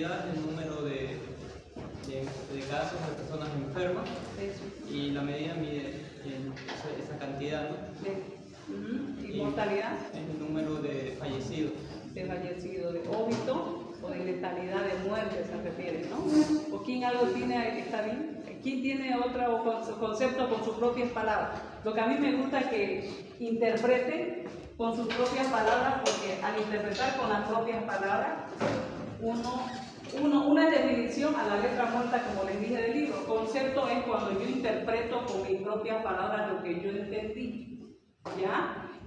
medida el número de casos de personas enfermas. Eso. Y la medida mide esa cantidad, ¿no? ¿Y mortalidad? El número de fallecidos. De fallecidos, de óbito o de letalidad, de muerte se refiere, ¿no? ¿O quién algo tiene, está bien? ¿Quién tiene otro concepto con sus propias palabras? Lo que a mí me gusta es que interpreten con sus propias palabras, porque al interpretar con las propias palabras, una definición a la letra muerta, como les dije del libro. Concepto es cuando yo interpreto con mis propias palabras lo que yo entendí,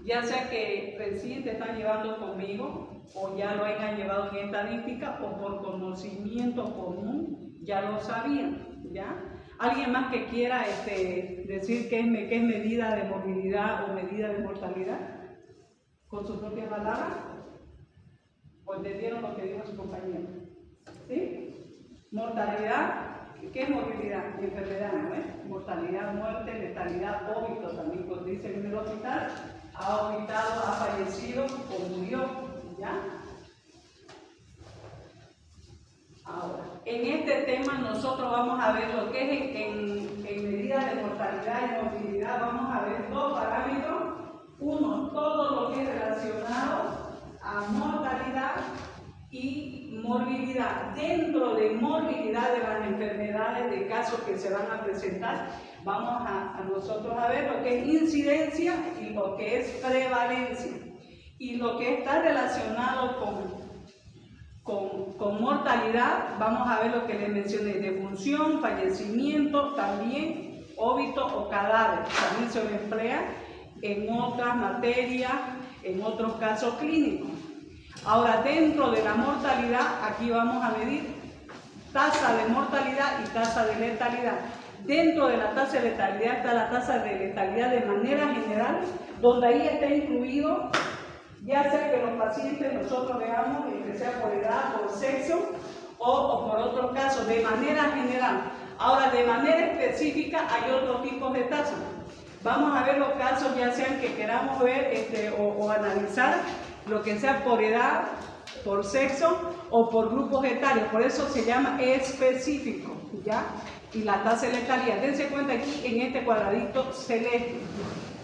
ya sea que recién te están llevando conmigo o ya lo hayan llevado en estadística o por conocimiento común ya lo sabían, ¿ya? ¿Alguien más que quiera decir qué es medida de morbilidad o medida de mortalidad con sus propias palabras? ¿O entendieron lo que dijo su compañero? ¿Sí? Mortalidad, ¿qué es morbilidad? Enfermedad, ¿no es? Mortalidad, muerte, letalidad, óbito también, cuando dice en el hospital, ha orbitado, ha fallecido o murió, ¿ya? Ahora, en este tema nosotros vamos a ver lo que es en medidas de mortalidad y morbilidad, vamos a ver dos parámetros. Uno, todo lo que es relacionado a mortalidad y morbilidad. Dentro de morbilidad de las enfermedades, de casos que se van a presentar, vamos a nosotros a ver lo que es incidencia y lo que es prevalencia. Y lo que está relacionado con mortalidad, vamos a ver lo que les mencioné, defunción, fallecimiento, también óbito o cadáver. También se lo emplea en otras materias, en otros casos clínicos. Ahora, dentro de la mortalidad, aquí vamos a medir tasa de mortalidad y tasa de letalidad. Dentro de la tasa de letalidad está la tasa de letalidad de manera general, donde ahí está incluido, ya sea que los pacientes nosotros veamos, que sea por edad, por sexo o por otros casos, de manera general. Ahora, de manera específica hay otros tipos de tasas. Vamos a ver los casos, ya sean que queramos ver o analizar, lo que sea por edad, por sexo o por grupos etarios. Por eso se llama específico, ¿ya? Y la tasa de letalidad. Dense cuenta aquí en este cuadradito celeste.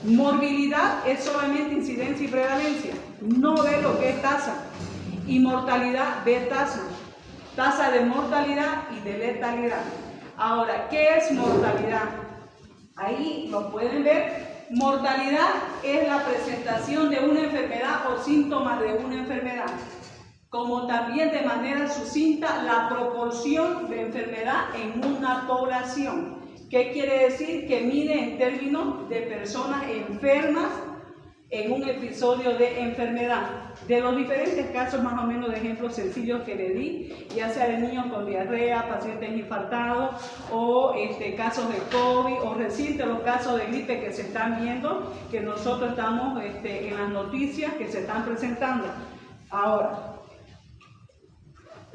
Morbilidad es solamente incidencia y prevalencia. No ve lo que es tasa. Y mortalidad ve tasa. Tasa de mortalidad y de letalidad. Ahora, ¿qué es mortalidad? Ahí lo pueden ver. Mortalidad es la presentación de una enfermedad o síntomas de una enfermedad, como también de manera sucinta la proporción de enfermedad en una población. ¿Qué quiere decir? Que mide en términos de personas enfermas en un episodio de enfermedad. De los diferentes casos, más o menos de ejemplos sencillos que le di, ya sea de niños con diarrea, pacientes infartados, o casos de COVID, o recientes los casos de gripe que se están viendo, que nosotros estamos en las noticias que se están presentando. Ahora,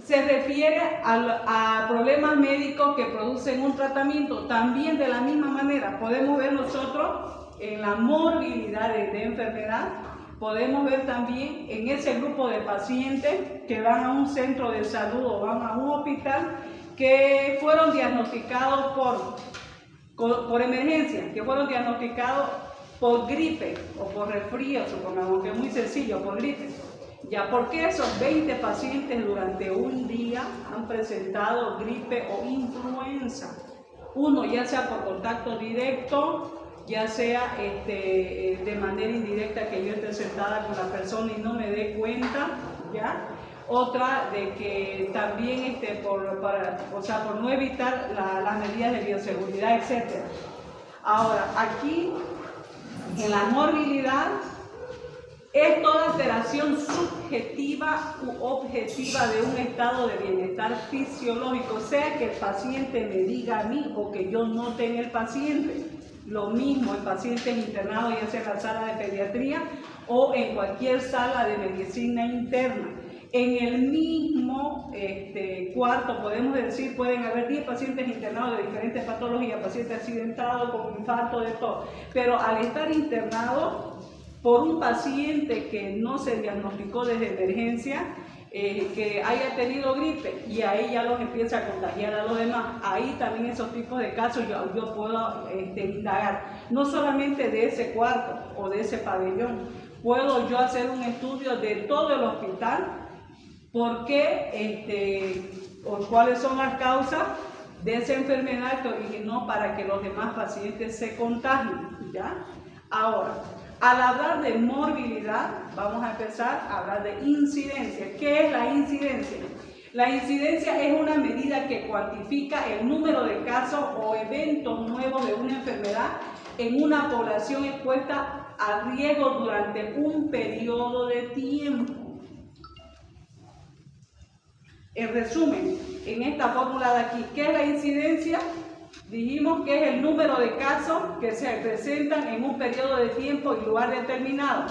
se refiere a problemas médicos que producen un tratamiento. También de la misma manera podemos ver nosotros en la morbilidad de enfermedad, podemos ver también en ese grupo de pacientes que van a un centro de salud o van a un hospital que fueron diagnosticados por emergencia, que fueron diagnosticados por gripe o por resfrío, supongamos que es muy sencillo, por gripe. Ya, porque esos 20 pacientes durante un día han presentado gripe o influenza. Uno, ya sea por contacto directo, ya sea de manera indirecta, que yo esté sentada con la persona y no me dé cuenta, ¿ya? Otra, de que también por no evitar las medidas de bioseguridad, etc. Ahora, aquí, en la morbilidad, es toda alteración subjetiva u objetiva de un estado de bienestar fisiológico, sea que el paciente me diga a mí o que yo note en el paciente. Lo mismo en pacientes internados, ya sea en la sala de pediatría o en cualquier sala de medicina interna. En el mismo cuarto, podemos decir, pueden haber 10 pacientes internados de diferentes patologías, pacientes accidentados, con infarto, de todo. Pero al estar internado por un paciente que no se diagnosticó desde emergencia, que haya tenido gripe y ahí ya los empieza a contagiar a los demás, ahí también esos tipos de casos yo puedo indagar, no solamente de ese cuarto o de ese pabellón, puedo yo hacer un estudio de todo el hospital, por qué, o cuáles son las causas de esa enfermedad que originó para que los demás pacientes se contagien, ¿ya? Ahora, al hablar de morbilidad, vamos a empezar a hablar de incidencia. ¿Qué es la incidencia? La incidencia es una medida que cuantifica el número de casos o eventos nuevos de una enfermedad en una población expuesta a riesgo durante un periodo de tiempo. En resumen, en esta fórmula de aquí, ¿qué es la incidencia? Dijimos que es el número de casos que se presentan en un periodo de tiempo y lugar determinado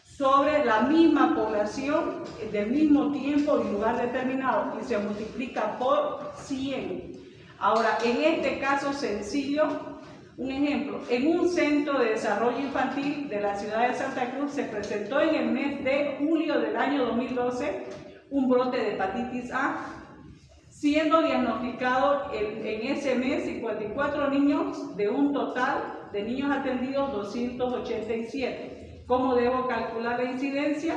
sobre la misma población del mismo tiempo y lugar determinado y se multiplica por 100. Ahora, en este caso sencillo, un ejemplo, en un centro de desarrollo infantil de la ciudad de Santa Cruz se presentó en el mes de julio del año 2012 un brote de hepatitis A, siendo diagnosticado en ese mes 54 niños de un total de niños atendidos 287. ¿Cómo debo calcular la incidencia?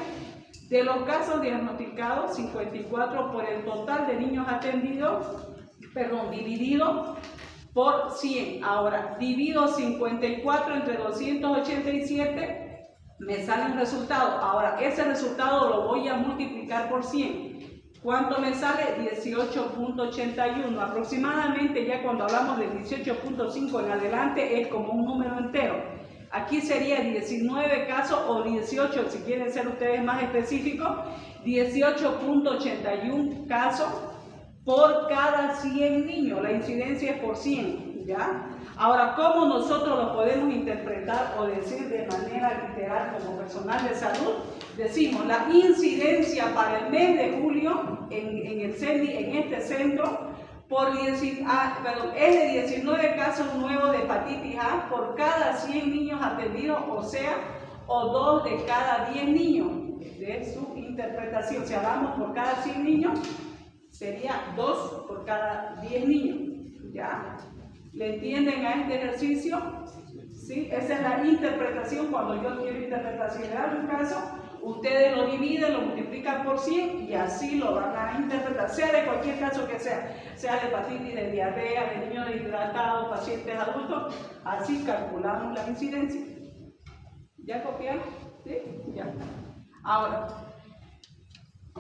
De los casos diagnosticados, 54 por el total de niños atendidos, dividido por 100. Ahora, divido 54 entre 287, me sale un resultado. Ahora, ese resultado lo voy a multiplicar por 100. ¿Cuánto me sale? 18.81. Aproximadamente, ya cuando hablamos de 18.5 en adelante, es como un número entero. Aquí sería 19 casos o 18, si quieren ser ustedes más específicos, 18.81 casos por cada 100 niños. La incidencia es por 100, ¿ya? Ahora, ¿cómo nosotros lo podemos interpretar o decir de manera literal como personal de salud? Decimos, la incidencia para el mes de julio en el CENI, en este centro, es de 19 casos nuevos de hepatitis A por cada 100 niños atendidos, o sea, o 2 de cada 10 niños, de su interpretación. Si hablamos por cada 100 niños, sería 2 por cada 10 niños, ¿ya? ¿Le entienden a este ejercicio? ¿Sí? Esa es la interpretación cuando yo quiero interpretacionar un caso. Ustedes lo dividen, lo multiplican por 100 y así lo van a interpretar, sea de cualquier caso que sea de hepatitis, de diarrea, de niños deshidratados, pacientes adultos, así calculamos la incidencia. ¿Ya copiaron? ¿Sí? Ya. Ahora,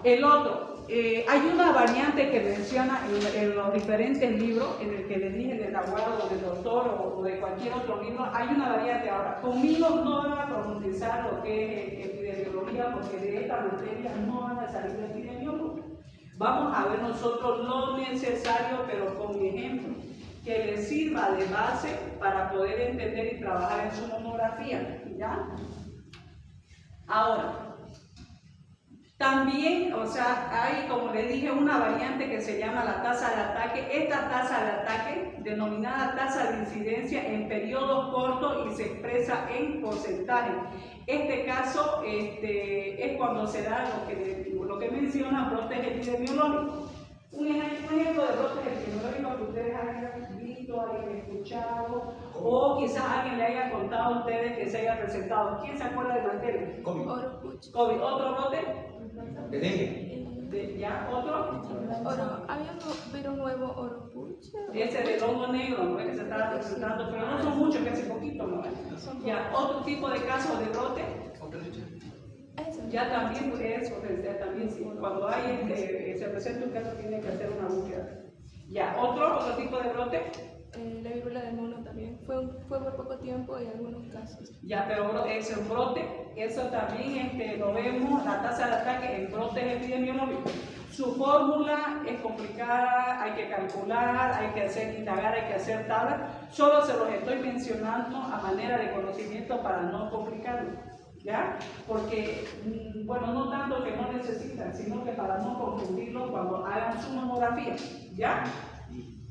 el otro, hay una variante que menciona en los diferentes libros, en el que les dije del abogado o del doctor o de cualquier otro libro, hay una variante. Ahora, conmigo no van a profundizar lo que es epidemiología, porque de esta materia no van a salir epidemiólogos. Vamos a ver nosotros lo necesario, pero con ejemplo, que les sirva de base para poder entender y trabajar en su monografía, ¿ya? Ahora, también, hay, como le dije, una variante que se llama la tasa de ataque. Esta tasa de ataque, denominada tasa de incidencia en periodos cortos y se expresa en porcentaje. Este caso es cuando se da lo que menciona brotes epidemiológicos. Un ejemplo de brotes epidemiológicos que ustedes hayan visto, hayan escuchado, o quizás alguien le haya contado a ustedes que se haya presentado. ¿Quién se acuerda de materia? COVID. ¿Otro brote? ¿De dengue? ¿Ya? ¿Otro? Había un virus nuevo, oropuche. Ese del hongo negro, ¿no? Que se estaba presentando, pero no son muchos, que hace poquito, ¿no? Ya, otro tipo de casos de brote. Ya también eso, también sí. Cuando se presenta un caso tiene que hacer una búsqueda. Ya, otro tipo de brote. La viruela del mono también. Fue por poco tiempo en algunos casos. Ya, pero es un brote. Eso también lo vemos, la tasa de ataque en brotes epidemiológicos. Su fórmula es complicada, hay que calcular, hay que indagar, hay que hacer tablas. Solo se los estoy mencionando a manera de conocimiento para no complicarlo, ¿ya? Porque, no tanto que no necesitan, sino que para no confundirlo cuando hagan su monografía, ¿ya?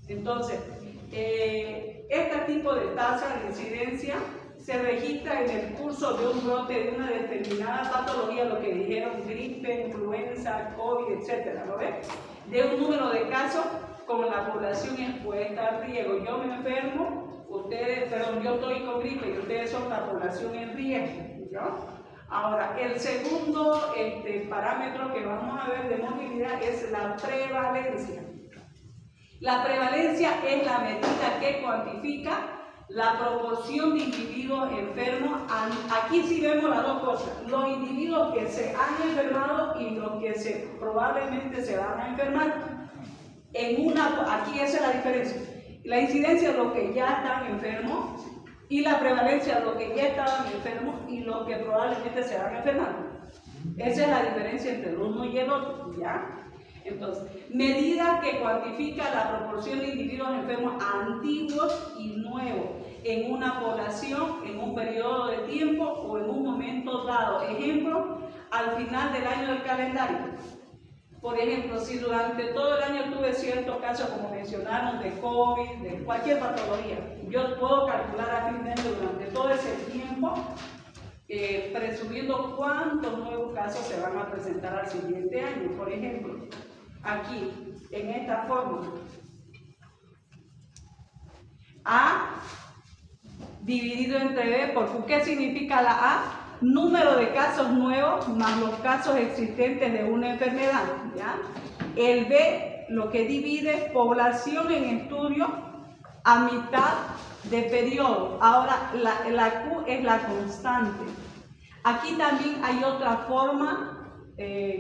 Entonces, este tipo de tasa de incidencia se registra en el curso de un brote de una determinada patología, lo que dijeron, gripe, influenza, COVID, etcétera, ¿lo ven? De un número de casos como la población expuesta al riesgo. Yo me enfermo, ustedes, perdón, yo estoy con gripe y ustedes son la población en riesgo, ¿no? Ahora, el segundo parámetro que vamos a ver de movilidad es la prevalencia. La prevalencia es la medida que cuantifica la proporción de individuos enfermos. Aquí sí vemos las dos cosas, los individuos que se han enfermado y los que probablemente se van a enfermar. Aquí esa es la diferencia. La incidencia de los que ya están enfermos y la prevalencia de los que ya estaban enfermos y los que probablemente se van a enfermar. Esa es la diferencia entre el uno y el otro, ¿ya? Entonces, medida que cuantifica la proporción de individuos enfermos antiguos y nuevos en una población, en un periodo de tiempo o en un momento dado. Ejemplo, al final del año del calendario. Por ejemplo, si durante todo el año tuve ciertos casos, como mencionaron, de COVID, de cualquier patología, yo puedo calcular a fin de año durante todo ese tiempo, presumiendo cuántos nuevos casos se van a presentar al siguiente año. Por ejemplo, aquí, en esta fórmula, A dividido entre B por Q. ¿Qué significa la A? Número de casos nuevos más los casos existentes de una enfermedad, ¿ya? El B, lo que divide población en estudio a mitad de periodo. Ahora, la Q es la constante. Aquí también hay otra forma,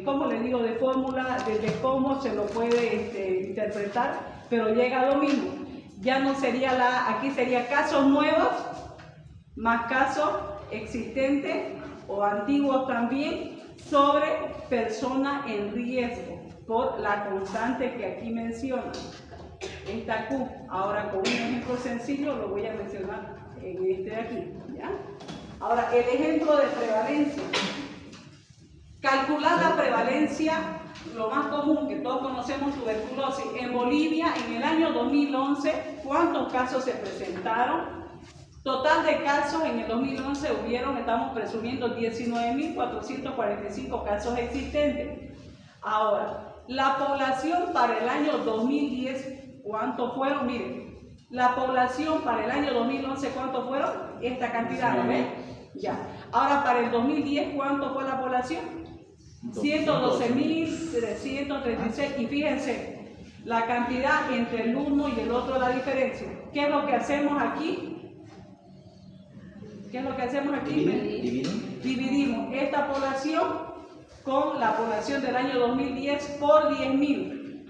¿cómo le digo? De fórmula, de cómo se lo puede interpretar, pero llega a lo mismo. Ya no sería aquí sería casos nuevos más casos existentes o antiguos también sobre personas en riesgo por la constante que aquí menciona, esta Q. Ahora, con un ejemplo sencillo lo voy a mencionar en de aquí, ¿ya? Ahora, el ejemplo de prevalencia. Calcular la prevalencia, lo más común que todos conocemos, tuberculosis. En Bolivia, en el año 2011, ¿cuántos casos se presentaron? Total de casos en el 2011 estamos presumiendo 19.445 casos existentes. Ahora, la población para el año 2010, ¿cuántos fueron? Miren, la población para el año 2011, ¿cuántos fueron? Esta cantidad, ¿no ven? Ya. Ahora, para el 2010, ¿cuánto fue la población? 112.336. Y fíjense, la cantidad entre el uno y el otro, la diferencia. ¿Qué es lo que hacemos aquí? ¿Qué es lo que hacemos aquí? Dividimos esta población con la población del año 2010 por 10.000.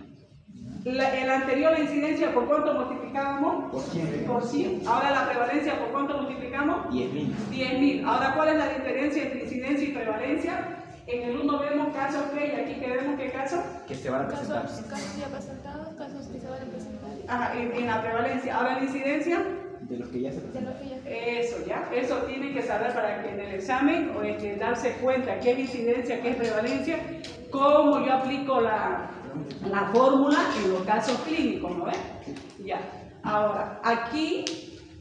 El anterior, la incidencia, ¿por cuánto multiplicábamos? Por 100. Por 100. Ahora la prevalencia, ¿por cuánto multiplicamos? 10.000. 10.000. Ahora, ¿cuál es la diferencia entre incidencia y prevalencia? En el uno vemos casos que, y aquí que vemos qué casos. Que se van a presentar. Casos ya presentados, casos que se van a presentar. Ajá, en la prevalencia. Ahora, la incidencia. De los que ya se presentan. Eso ya, eso tienen que saber para que en el examen o darse cuenta qué es incidencia, qué es prevalencia, cómo yo aplico la fórmula en los casos clínicos, ¿no ves? Ya. Ahora, aquí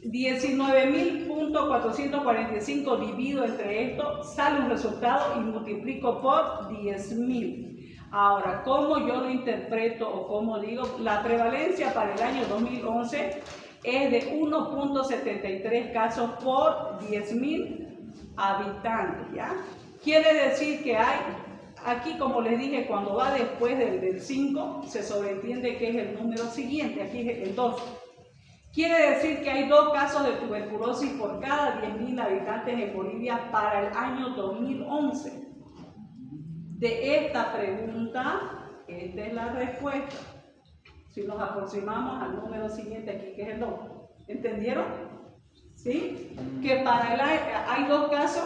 19.445 divido entre esto, sale un resultado y multiplico por 10.000. Ahora, ¿cómo yo lo interpreto o cómo digo? La prevalencia para el año 2011 es de 1.73 casos por 10.000 habitantes, ¿ya? Quiere decir que hay, aquí como les dije, cuando va después del 5, se sobreentiende que es el número siguiente, aquí es el 2. Quiere decir que hay 2 casos de tuberculosis por cada 10.000 habitantes en Bolivia para el año 2011. De esta pregunta, esta es la respuesta. Si nos aproximamos al número siguiente aquí, que es el 2. ¿Entendieron? ¿Sí? Que para el hay 2 casos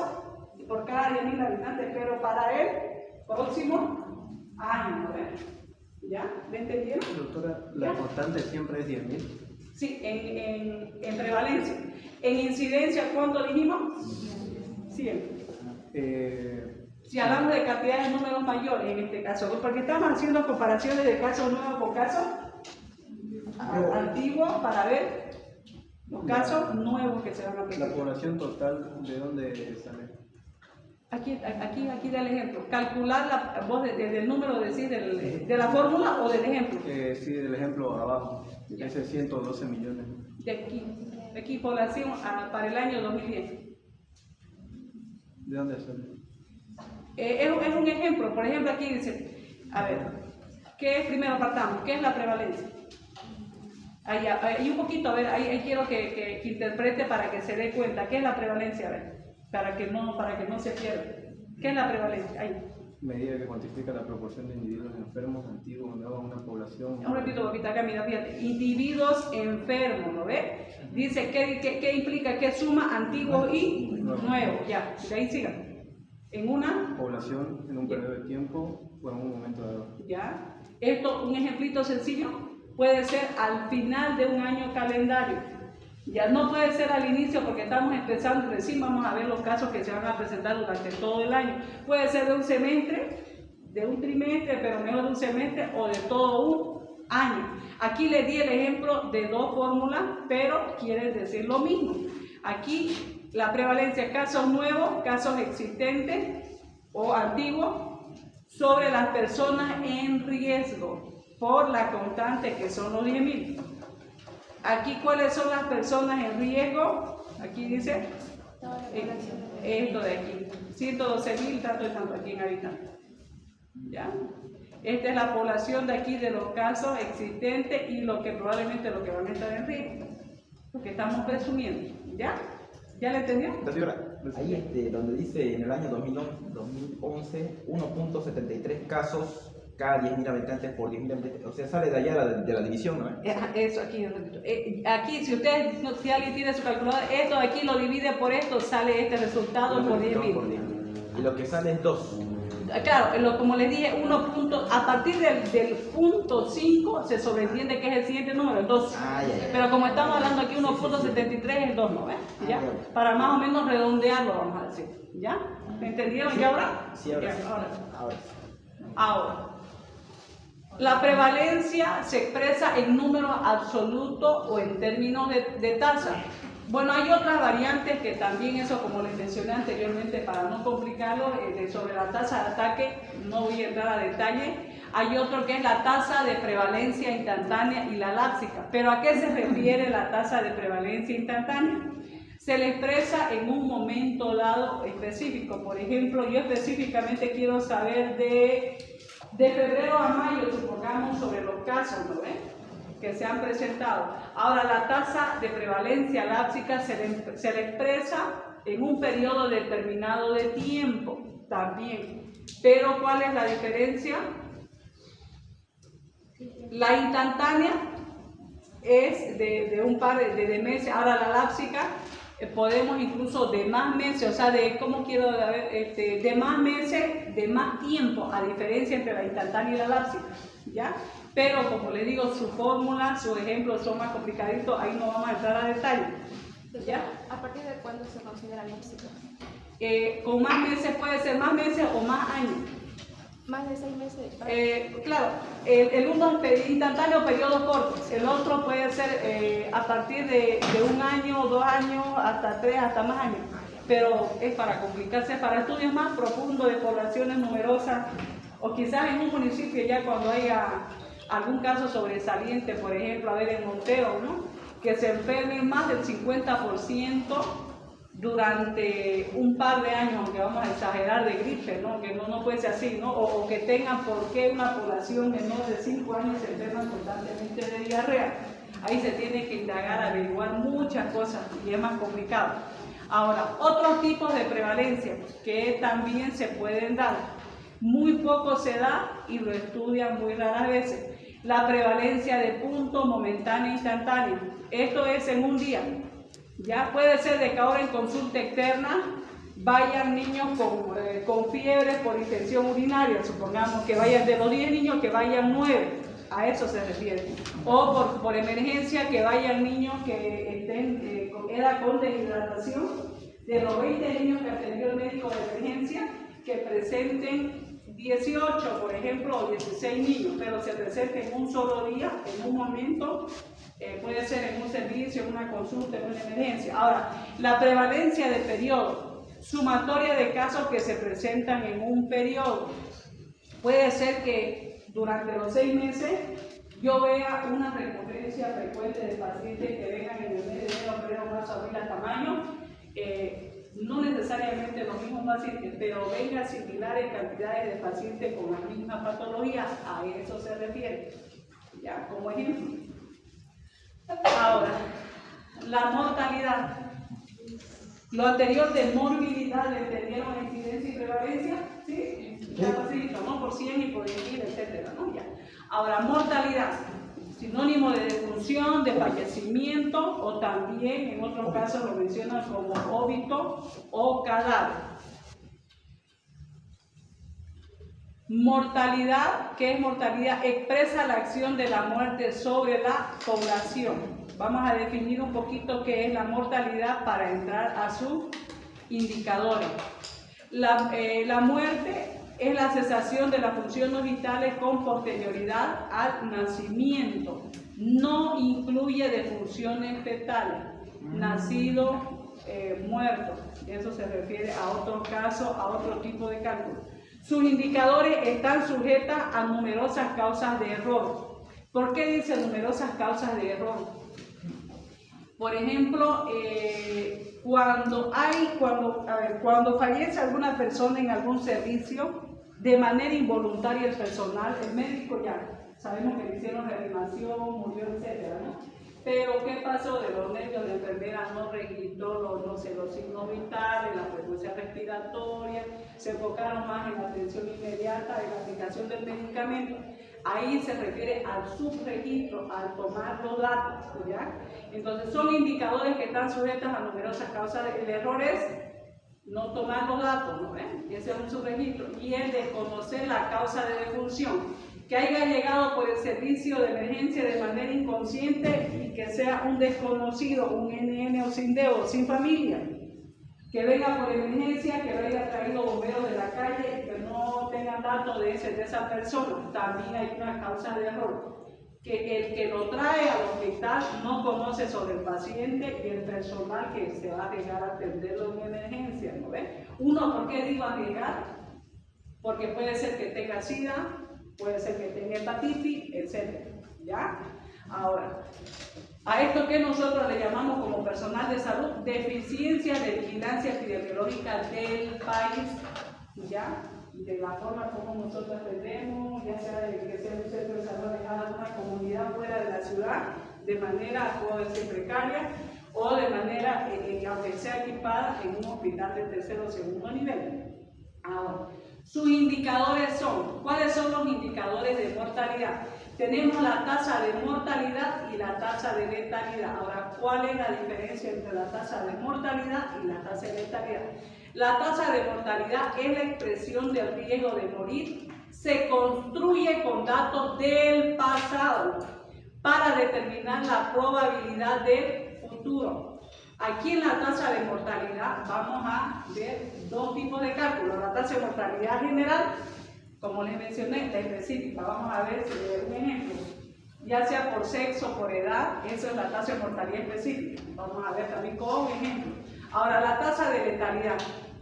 por cada 10.000 habitantes, pero para el próximo año, ¿ven? ¿Ya? ¿Me entendieron? Doctora, la constante siempre es 10.000. Sí, en prevalencia. En incidencia, ¿cuánto dijimos? 100. Si hablamos de cantidades de números mayores en este caso, porque estamos haciendo comparaciones de casos nuevos con casos antiguos para ver los casos nuevos que se van a La presentar. población total, ¿de dónde sale? Aquí da el ejemplo. Calcular vos desde el número de la fórmula o del ejemplo. Sí, del ejemplo abajo. Ya. Ese 112 millones. De aquí población para el año 2010. ¿De dónde sale? Es un ejemplo. Por ejemplo, aquí dice, a ver, ¿qué es primero partamos? ¿Qué es la prevalencia? Ahí un poquito, a ver, ahí quiero que interprete para que se dé cuenta. ¿Qué es la prevalencia? A ver, para que no se pierda. ¿Qué es la prevalencia? Ahí. Medida que cuantifica la proporción de individuos enfermos, antiguos, nuevos a una población. Un repito, papita, acá, mira, fíjate. Individuos enfermos, ¿lo ves? Dice, ¿qué implica? ¿Qué suma? Antiguos y nuevos. Ya, de ahí sigan. En una, Población en un periodo de tiempo o en un momento dado. ya. Esto, un ejemplito sencillo, puede ser al final de un año calendario. Ya no puede ser al inicio porque estamos empezando, recién vamos a ver los casos que se van a presentar durante todo el año. Puede ser de un semestre, de un trimestre, pero mejor de un semestre o de todo un año. Aquí les di el ejemplo de dos fórmulas, pero quieren decir lo mismo. Aquí la prevalencia, casos nuevos, casos existentes o antiguos sobre las personas en riesgo por la constante que son los 10.000. Aquí, ¿cuáles son las personas en riesgo? Aquí dice, esto de aquí, 112.000, tanto y tanto aquí en habitantes. ¿Ya? Esta es la población de aquí de los casos existentes y probablemente lo que van a estar en riesgo, lo que estamos presumiendo. ¿Ya? ¿Ya le entendió? Doctora, ahí donde dice en el año 2011, 1.73 casos cada 10.000 habitantes por 10.000 habitantes, o sea, sale de allá de la división, ¿no? Eso aquí, aquí si si alguien tiene su calculadora, esto de aquí lo divide por esto, sale este resultado por 10.000. Y lo que sale es 2. Claro, como les dije, a partir del punto 5 se sobreentiende que es el siguiente número, el 2. Pero como estamos hablando aquí 1.73 es el 2, ¿no? ¿Ya? Para más o menos redondearlo, vamos a decir. ¿Ya? ¿Me entendieron ya ahora? Sí, ahora. Ahora. La prevalencia se expresa en número absoluto o en términos de tasa. Bueno, hay otras variantes que también eso, como les mencioné anteriormente, para no complicarlo, sobre la tasa de ataque, no voy a entrar a detalle. Hay otro que es la tasa de prevalencia instantánea y la lápsica. ¿Pero a qué se refiere la tasa de prevalencia instantánea? Se le expresa en un momento dado específico. Por ejemplo, yo específicamente quiero saber de febrero a mayo, supongamos, sobre los casos, ¿no ven?, que se han presentado. Ahora, la tasa de prevalencia lápsica se le expresa en un periodo determinado de tiempo también. Pero, ¿cuál es la diferencia? La instantánea es de un par de meses. Ahora, la lápsica podemos incluso de más meses, o sea, de más meses, de más tiempo, a diferencia entre la instantánea y la lápsica, ¿ya? Pero como les digo, su fórmula, sus ejemplos son más complicaditos, ahí no vamos a entrar a detalle, ¿ya? ¿A partir de cuándo se considera lápsica? Con más meses puede ser más meses o más años. Más de 6 meses. Claro, el uno es instantáneo, periodos cortos. El otro puede ser a partir de 1 año, 2 años, hasta 3, hasta más años. Pero es para complicarse, para estudios más profundos de poblaciones numerosas, o quizás en un municipio ya cuando haya algún caso sobresaliente, por ejemplo, a ver en Montero, ¿no?, que se enfermen más del 50% durante un par de años, aunque vamos a exagerar, de gripe, ¿no?, que no puede ser así, ¿no?, o que tengan por qué una población menor de 5 años se enferman constantemente de diarrea. Ahí se tiene que indagar, averiguar muchas cosas y es más complicado. Ahora, otros tipos de prevalencia que también se pueden dar, muy poco se da y lo estudian muy raras veces. La prevalencia de punto momentánea instantánea. Esto es en un día. Ya puede ser de que ahora en consulta externa vayan niños con fiebre por infección urinaria, supongamos que vayan de los 10 niños, que vayan 9, a eso se refiere. O por emergencia que vayan niños que estén con deshidratación, de los 20 niños que atendió el médico de emergencia, que presenten 18, por ejemplo, o 16 niños, pero se presenta en un solo día, en un momento, puede ser en un servicio, en una consulta, en una emergencia. Ahora, la prevalencia de periodo, sumatoria de casos que se presentan en un periodo. Puede ser que durante los 6 meses yo vea una recurrencia frecuente de pacientes que vengan en el mes de enero, febrero, marzo, abril hasta mayo. No necesariamente los mismos pacientes, pero vengan similares cantidades de pacientes con la misma patología, a eso se refiere, ya como ejemplo. Ahora, la mortalidad. Lo anterior de morbilidad, ¿le entendieron la incidencia y prevalencia? ¿Sí? Ya facilito, ¿no? Por 100 y por 10.000, etcétera, ¿no? Ya. Ahora, mortalidad. Sinónimo de defunción, de fallecimiento, o también en otros casos lo mencionan como óbito o cadáver. Mortalidad, ¿qué es mortalidad? Expresa la acción de la muerte sobre la población. Vamos a definir un poquito qué es la mortalidad para entrar a sus indicadores. La muerte es la cesación de las funciones vitales con posterioridad al nacimiento. No incluye defunciones fetales, nacido, muerto. Eso se refiere a otro caso, a otro tipo de cálculo. Sus indicadores están sujetos a numerosas causas de error. ¿Por qué dice numerosas causas de error? Por ejemplo, cuando fallece alguna persona en algún servicio, de manera involuntaria el personal, el médico ya sabemos que le hicieron reanimación, murió, etcétera, ¿no? Pero ¿qué pasó? De los nervios, la enfermera no registró los signos vitales, la frecuencia respiratoria, se enfocaron más en la atención inmediata, en la aplicación del medicamento. Ahí se refiere al subregistro, al tomar los datos, ¿ya? Entonces son indicadores que están sujetos a numerosas causas. El error es no tomar los datos, ¿no ven? Ese es un subregistro. Y el desconocer la causa de defunción, que haya llegado por el servicio de emergencia de manera inconsciente y que sea un desconocido, un NN o sin dedo, sin familia, que venga por emergencia, que lo haya traído bomberos de la calle, que no tengan datos de esa persona. También hay una causa de error, que el que lo trae al hospital no conoce sobre el paciente y el personal que se va a arriesgar a atenderlo en emergencia, ¿no ven? Uno, ¿por qué digo arriesgar? Porque puede ser que tenga SIDA, puede ser que tenga hepatitis, etc. ¿Ya? Ahora, a esto que nosotros le llamamos como personal de salud deficiencia de vigilancia epidemiológica del país, ¿ya? De la forma como nosotros atendemos, ya sea de que sea un centro de salud alejado de una comunidad fuera de la ciudad, de manera, puede ser precaria, o de manera, aunque sea equipada, en un hospital de tercero o segundo nivel. Ahora, sus indicadores son, ¿cuáles son los indicadores de mortalidad? Tenemos la tasa de mortalidad y la tasa de letalidad. Ahora, ¿cuál es la diferencia entre la tasa de mortalidad y la tasa de letalidad? La tasa de mortalidad es la expresión del riesgo de morir. Se construye con datos del pasado para determinar la probabilidad del futuro. Aquí en la tasa de mortalidad vamos a ver dos tipos de cálculos. La tasa de mortalidad general, como les mencioné, la específica. Vamos a ver si le doy un ejemplo. Ya sea por sexo, por edad, esa es la tasa de mortalidad específica. Vamos a ver también como ejemplo. Ahora, la tasa de letalidad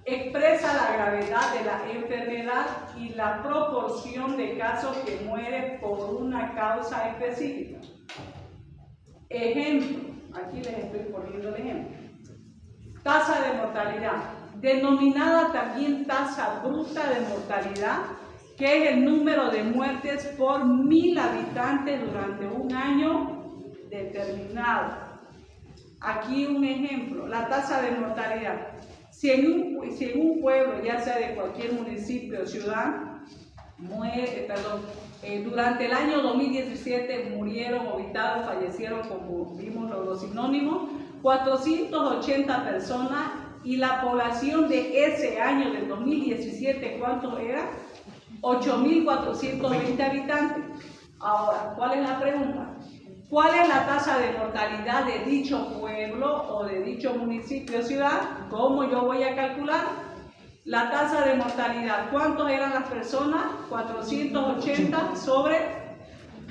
expresa la gravedad de la enfermedad y la proporción de casos que mueren por una causa específica. Ejemplo, aquí les estoy poniendo el ejemplo. Tasa de mortalidad, denominada también tasa bruta de mortalidad, que es el número de muertes por 1000 habitantes durante un año determinado. Aquí un ejemplo, la tasa de mortalidad. Si en un pueblo, ya sea de cualquier municipio o ciudad, durante el año 2017 murieron, habitaron, fallecieron, como vimos los sinónimos, 480 personas, y la población de ese año, del 2017, ¿cuánto era? 8.420 habitantes. Ahora, ¿cuál es la pregunta? ¿Cuál es la tasa de mortalidad de dicho pueblo o de dicho municipio o ciudad? ¿Cómo yo voy a calcular? La tasa de mortalidad, ¿cuántos eran las personas? 480 sobre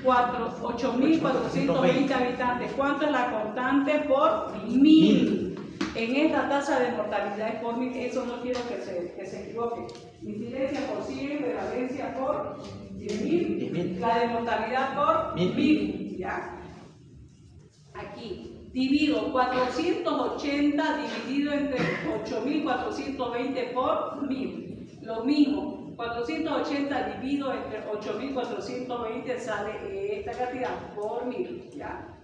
8.420 habitantes. ¿Cuánto es la constante por 1000? En esta tasa de mortalidad es por 1000, eso no quiero que se equivoque. Incidencia por 100, prevalencia por 10.000, la de mortalidad por 1000. ¿Ya? Aquí, divido 480 dividido entre 8.420 por 1000. Lo mismo, 480 dividido entre 8.420 sale esta cantidad por 1000. ¿Ya?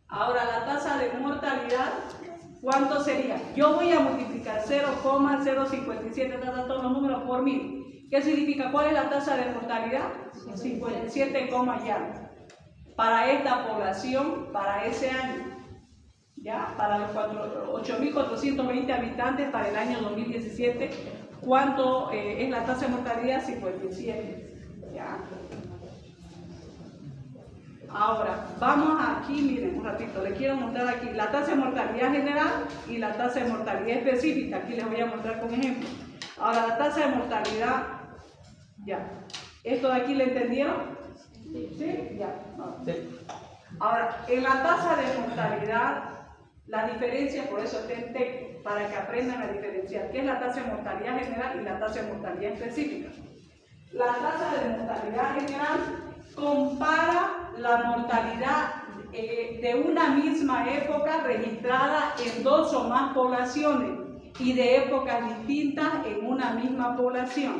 Ahora la tasa de mortalidad, ¿cuánto sería? Yo voy a multiplicar 0,057, todos los números por 1000. ¿Qué significa? ¿Cuál es la tasa de mortalidad? 57, ya. Para esta población, para ese año. ¿Ya? Para los 8.420 habitantes para el año 2017, ¿cuánto es la tasa de mortalidad? 57. ¿Ya? Ahora, vamos aquí, miren un ratito, les quiero mostrar aquí la tasa de mortalidad general y la tasa de mortalidad específica. Aquí les voy a mostrar con ejemplo. Ahora, la tasa de mortalidad, ya. ¿Esto de aquí lo entendieron? ¿Sí? Ya. Sí. Ahora, en la tasa de mortalidad, la diferencia, por eso está en texto, para que aprendan a diferenciar qué es la tasa de mortalidad general y la tasa de mortalidad específica. La tasa de mortalidad general compara la mortalidad de una misma época registrada en dos o más poblaciones y de épocas distintas en una misma población,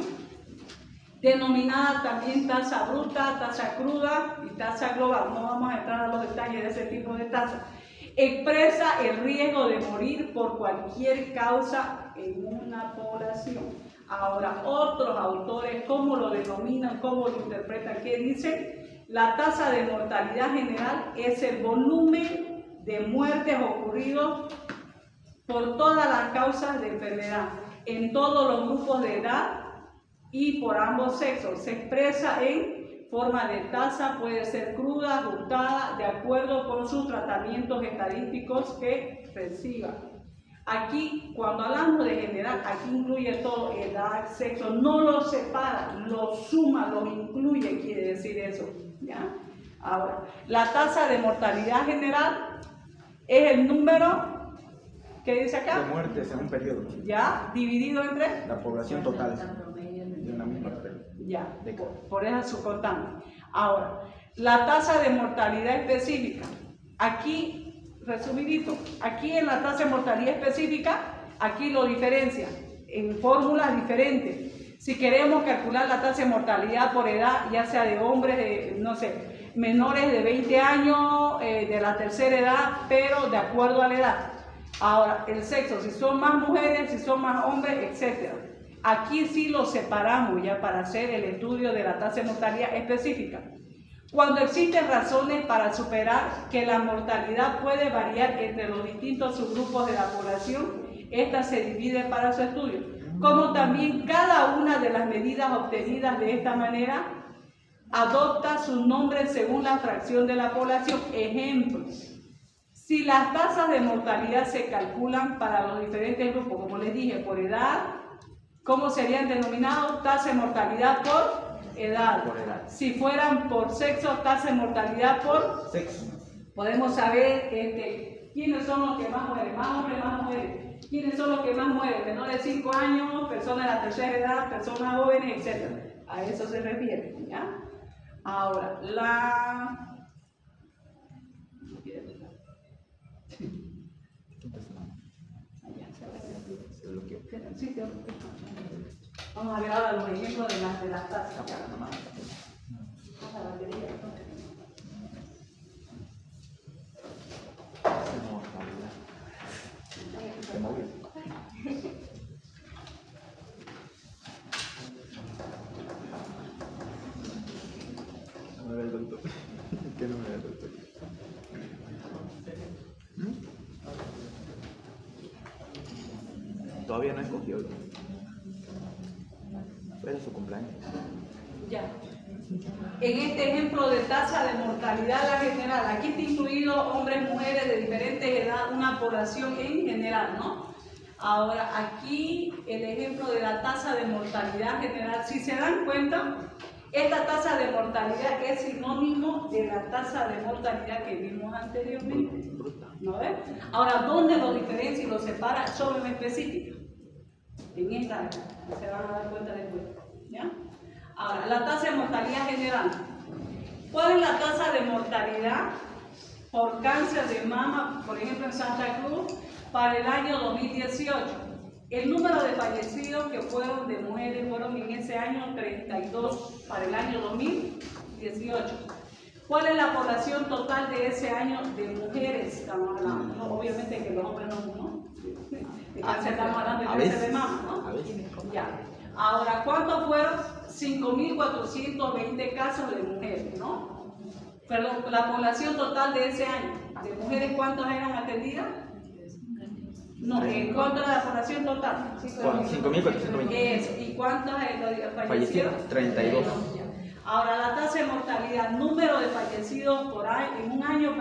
denominada también tasa bruta, tasa cruda y tasa global. No vamos a entrar a los detalles de ese tipo de tasa. Expresa el riesgo de morir por cualquier causa en una población. Ahora, otros autores, ¿cómo lo denominan? ¿Cómo lo interpretan? ¿Qué dicen? La tasa de mortalidad general es el volumen de muertes ocurridos por todas las causas de enfermedad, en todos los grupos de edad y por ambos sexos. Se expresa en forma de tasa, puede ser cruda, ajustada, de acuerdo con sus tratamientos estadísticos que reciba. Aquí, cuando hablamos de general, aquí incluye todo, edad, sexo, no lo separa, lo suma, lo incluye, quiere decir eso. ¿Ya? Ahora, la tasa de mortalidad general es el número, ¿qué dice acá? De muertes en un periodo. ¿Ya? Dividido entre La población total de una misma periodo. Ya, por esa su constante. Ahora, la tasa de mortalidad específica. Aquí, resumidito, aquí en la tasa de mortalidad específica, aquí lo diferencia en fórmulas diferentes. Si queremos calcular la tasa de mortalidad por edad, ya sea de hombres, de, no sé, menores de 20 años, de la tercera edad, pero de acuerdo a la edad. Ahora, el sexo, si son más mujeres, si son más hombres, etc. Aquí sí lo separamos ya para hacer el estudio de la tasa de mortalidad específica. Cuando existen razones para superar que la mortalidad puede variar entre los distintos subgrupos de la población, esta se divide para su estudio. Como también cada una de las medidas obtenidas de esta manera adopta su nombre según la fracción de la población. Ejemplo, si las tasas de mortalidad se calculan para los diferentes grupos, como les dije, por edad, ¿cómo serían denominados? Tasa de mortalidad por edad. Si fueran por sexo, tasa de mortalidad por sexo. Podemos saber quiénes son los que más mueren, más hombres, más mujeres. ¿Quiénes son los que más mueren? Menores de 5 años, personas de la tercera edad, personas jóvenes, etc. A eso se refiere, ¿ya? Ahora, vamos a ver ahora los ejemplos de las tasas. La batería. A ver, doctor. ¿Qué número es, doctor? Todavía no escogió. Pero es su cumpleaños. Ya. En este ejemplo de tasa de mortalidad la general, aquí está incluido hombres, mujeres de diferentes edades, una población en general, ¿no? Ahora, aquí el ejemplo de la tasa de mortalidad general. Si se dan cuenta, esta tasa de mortalidad es sinónimo de la tasa de mortalidad que vimos anteriormente. ¿No ves? Ahora, ¿dónde lo diferencia y lo separa? Solo en específico. En esta área. Se van a dar cuenta después. ¿Ya? Ahora, la tasa de mortalidad general. ¿Cuál es la tasa de mortalidad por cáncer de mama, por ejemplo, en Santa Cruz, para el año 2018? El número de fallecidos que fueron de mujeres fueron en ese año 32 para el año 2018. ¿Cuál es la población total de ese año de mujeres? Estamos hablando, ¿no? Obviamente que los hombres no. De cáncer estamos hablando de cáncer de mama, ¿no? Ya. Ahora, ¿cuántos fueron? 5.420 casos de mujeres, ¿no? Perdón, la población total de ese año, de mujeres, ¿cuántas eran atendidas? No, ¿cuánto era la población total? 5.420. ¿Y cuántos fallecieron? 32. Ahora, la tasa de mortalidad, número de fallecidos por año, en un año,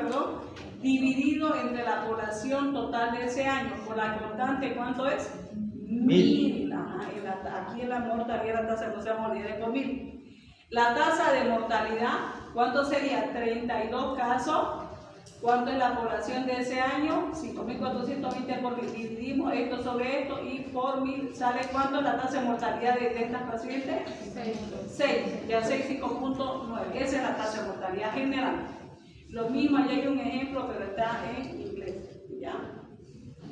dividido entre la población total de ese año, por la constante, ¿cuánto es? 1000. Aquí en la mortalidad, la tasa de mortalidad es por 1000. La tasa de mortalidad, ¿cuánto sería? 32 casos. ¿Cuánto es la población de ese año? 5.420 por 1000. Dividimos esto sobre esto y por 1000 sale ¿cuánto es la tasa de mortalidad de estas pacientes? 6. Ya 6,5.9. Esa es la tasa de mortalidad general. Lo mismo, allá hay un ejemplo, pero está en inglés. ¿Ya?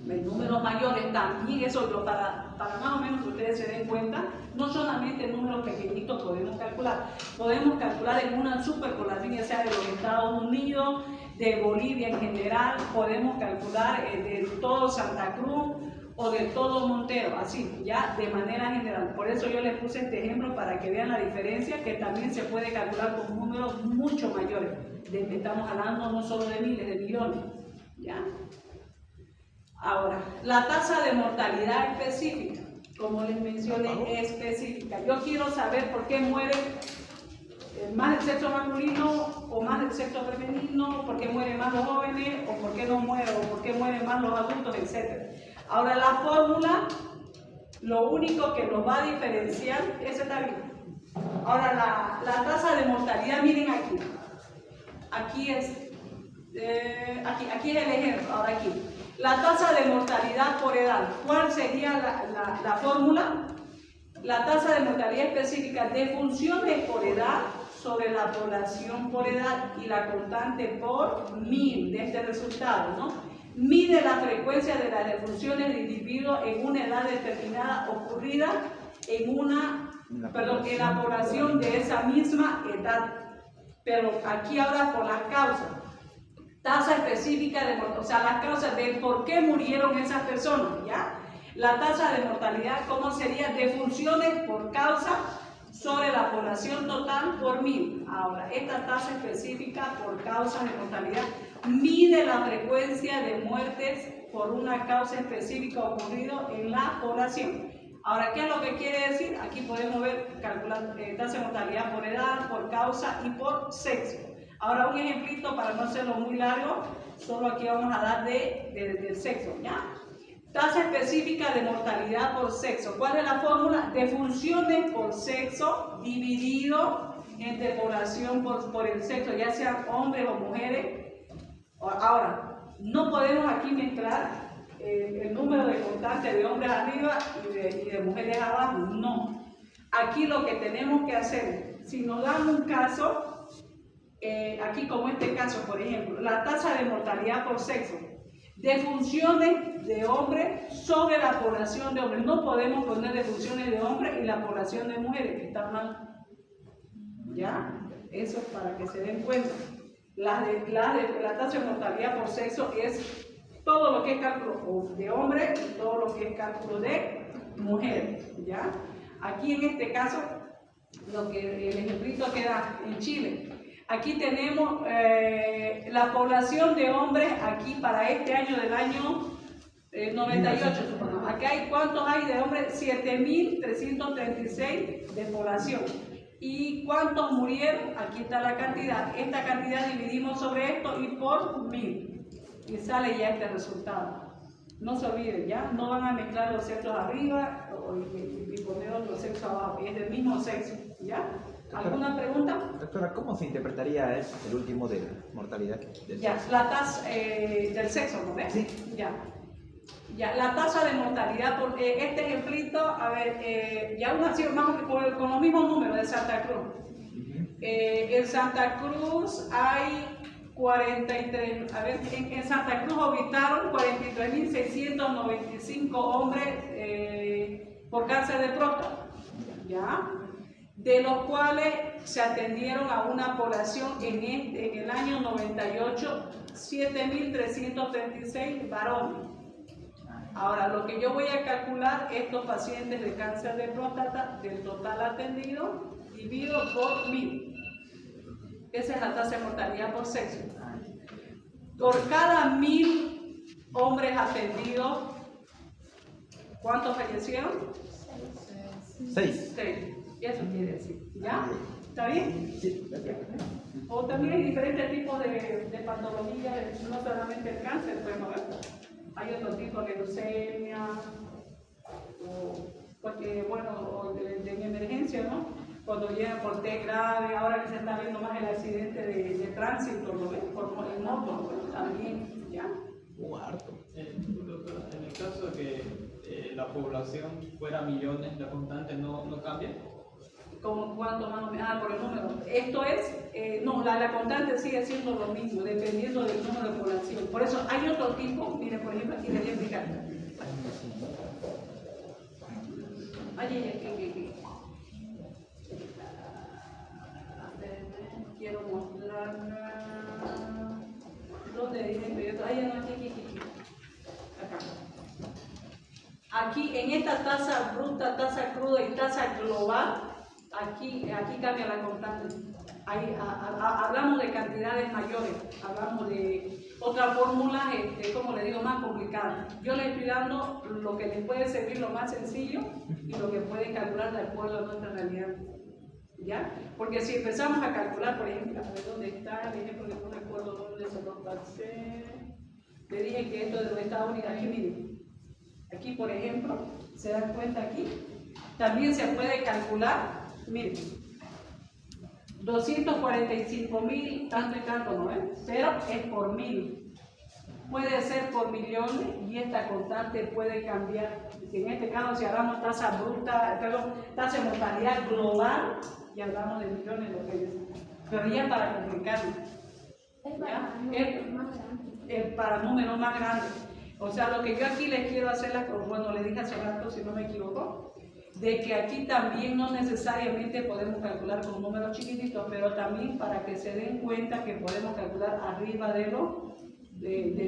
En números mayores también, eso yo para más o menos que ustedes se den cuenta, no solamente números pequeñitos podemos calcular en una superpoblación, ya sea de los Estados Unidos, de Bolivia en general, podemos calcular de todo Santa Cruz o de todo Montero, así, ya de manera general. Por eso yo les puse este ejemplo para que vean la diferencia, que también se puede calcular con números mucho mayores, de que estamos hablando no solo de miles, de millones, ¿ya? Ahora, la tasa de mortalidad específica, como les mencioné, específica. Yo quiero saber por qué mueren más del sexo masculino o más del sexo femenino, por qué mueren más los jóvenes o por qué no mueren, o por qué mueren más los adultos, etc. Ahora, la fórmula, lo único que nos va a diferenciar, ese está bien. Ahora, la tasa de mortalidad, miren aquí. Aquí es el ejemplo, ahora aquí. La tasa de mortalidad por edad, ¿cuál sería la fórmula? La tasa de mortalidad específica de funciones por edad sobre la población por edad y la constante por 1000 de este resultado, ¿no? Mide la frecuencia de las defunciones de individuos en una edad determinada ocurrida en la población de esa misma edad. Pero aquí ahora por las causas. Tasa específica de mortalidad, o sea, las causas de por qué murieron esas personas, ¿ya? La tasa de mortalidad, ¿cómo sería? Defunciones por causa sobre la población total por 1000. Ahora, esta tasa específica por causas de mortalidad mide la frecuencia de muertes por una causa específica ocurrido en la población. Ahora, ¿qué es lo que quiere decir? Aquí podemos ver, calcular tasa de mortalidad por edad, por causa y por sexo. Ahora un ejemplito para no hacerlo muy largo, solo aquí vamos a dar del sexo, ¿ya? Tasa específica de mortalidad por sexo. ¿Cuál es la fórmula? Defunciones por sexo dividido entre población por el sexo, ya sean hombres o mujeres. Ahora, no podemos aquí mezclar el número de constantes de hombres arriba y de mujeres abajo, no. Aquí lo que tenemos que hacer, si nos dan un caso, aquí como este caso, por ejemplo, la tasa de mortalidad por sexo, defunciones de hombres sobre la población de hombres. No podemos poner defunciones de hombres y la población de mujeres, que está mal. ¿Ya? Eso es para que se den cuenta. La tasa de mortalidad por sexo es todo lo que es cálculo de hombres y todo lo que es cálculo de mujeres. ¿Ya? Aquí en este caso, el ejemplito que da en Chile. Aquí tenemos la población de hombres, aquí para este año del año 98, supongo. Aquí hay, ¿cuántos hay de hombres? 7.336 de población. ¿Y cuántos murieron? Aquí está la cantidad. Esta cantidad dividimos sobre esto y por 1000. Y sale ya este resultado. No se olviden, ¿ya? No van a mezclar los sexos arriba y poner otro sexo abajo, es del mismo sexo, ¿ya? ¿Alguna pregunta? Doctora, ¿cómo se interpretaría el último de la mortalidad del Ya, sexo? la tasa del sexo, ¿no ves? Sí. Ya. Ya, la tasa de mortalidad, porque este ejemplito, a ver, ya uno ha sido más con los mismos números de Santa Cruz. En Santa Cruz hay 43, a ver, en Santa Cruz habitaron 43.695 hombres por cáncer de próstata, ¿ya? De los cuales se atendieron a una población en el año 98, 7.336 varones. Ahora, lo que yo voy a calcular, estos pacientes de cáncer de próstata, del total atendido, dividido por 1000. Esa es la tasa de mortalidad por sexo. Por cada 1000 hombres atendidos, ¿cuántos fallecieron? 6. 6. Eso quiere decir. ¿Ya? ¿Está bien? Sí, gracias. O también hay diferentes tipos de patologías, no solamente el cáncer, pues, ¿no? Hay otro tipo de leucemia, porque, bueno, o de emergencia, ¿no? Cuando llegan por T grave, ahora que se está viendo más el accidente de tránsito, ¿lo ves? Por el moto, ¿no? También, ¿ya? Harto. Doctora, en el caso de que la población fuera millones, la constante no cambia. ¿Como cuánto más o menos? Ah, por el número. Esto es, no, la constante sigue siendo lo mismo, dependiendo del número de población. Por eso hay otro tipo, miren, por ejemplo, aquí les voy a explicar. Quiero mostrar. ¿Dónde dije? Aquí. Acá. Aquí, en esta tasa bruta, tasa cruda y tasa global, aquí cambia la constante. Ahí, hablamos de cantidades mayores, hablamos de otra fórmula, como le digo, más complicada. Yo les estoy dando lo que les puede servir, lo más sencillo, y lo que pueden calcular de acuerdo a nuestra realidad. ¿Ya? Porque si empezamos a calcular, por ejemplo, a ver dónde está el ejemplo, que no recuerdo dónde se lo pasé. Le dije que esto de los Estados Unidos, aquí miren. Aquí, por ejemplo, se dan cuenta aquí, también se puede calcular, miren, 245.000, tanto y tanto, ¿no ven? Pero es por 1000. Puede ser por millones y esta constante puede cambiar. En este caso, si hablamos tasa bruta, tasa de mortalidad global, y hablamos de millones, lo que es. Pero ya para complicarlo. Es para números más grandes. O sea, lo que yo aquí les quiero hacer, bueno, le dije hace rato, si no me equivoco, de que aquí también no necesariamente podemos calcular con números chiquititos, pero también para que se den cuenta que podemos calcular arriba de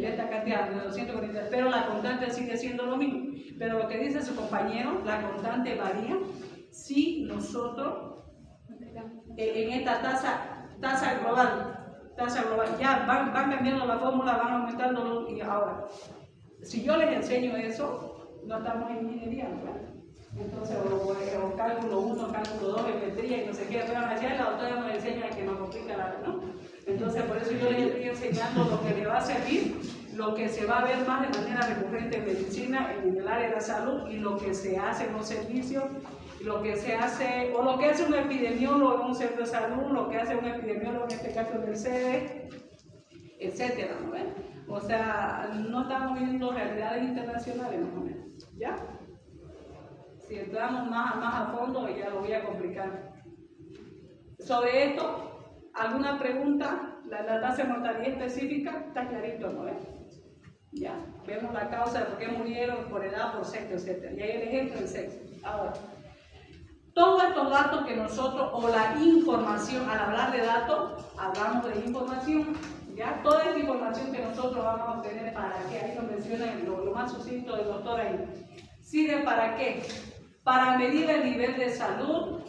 esta cantidad, de 240, pero la constante sigue siendo lo mismo. Pero lo que dice su compañero, la constante varía si nosotros, en esta tasa global, ya van cambiando la fórmula, van aumentando, y ahora, si yo les enseño eso, no estamos en ingeniería, ¿verdad? Entonces, o cálculo 1, cálculo 2, geometría y no sé qué, pero allá la doctora nos enseña que nos complica la, ¿no? Entonces, por eso yo les estoy enseñando lo que le va a servir, lo que se va a ver más de manera recurrente en medicina, en el área de la salud, y lo que se hace en los servicios, lo que se hace, o lo que hace un epidemiólogo en un centro de salud, lo que hace un epidemiólogo en este caso en el CDE, etcétera, ¿no ven? O sea, no estamos viendo realidades internacionales, más o menos, ¿ya? Si entramos más a fondo, ya lo voy a complicar. Sobre esto, ¿alguna pregunta? La tasa de mortalidad específica está clarito, ¿no ven? Ya, vemos la causa de por qué murieron, por edad, por sexo, etcétera. Y ahí el ejemplo del sexo. Ahora, todos estos datos que nosotros, o la información, al hablar de datos, hablamos de información, ¿ya? Toda esta información que nosotros vamos a obtener, ¿para qué? Ahí nos menciona lo más sucinto del doctor ahí. ¿Sirve para qué? Para medir el nivel de salud,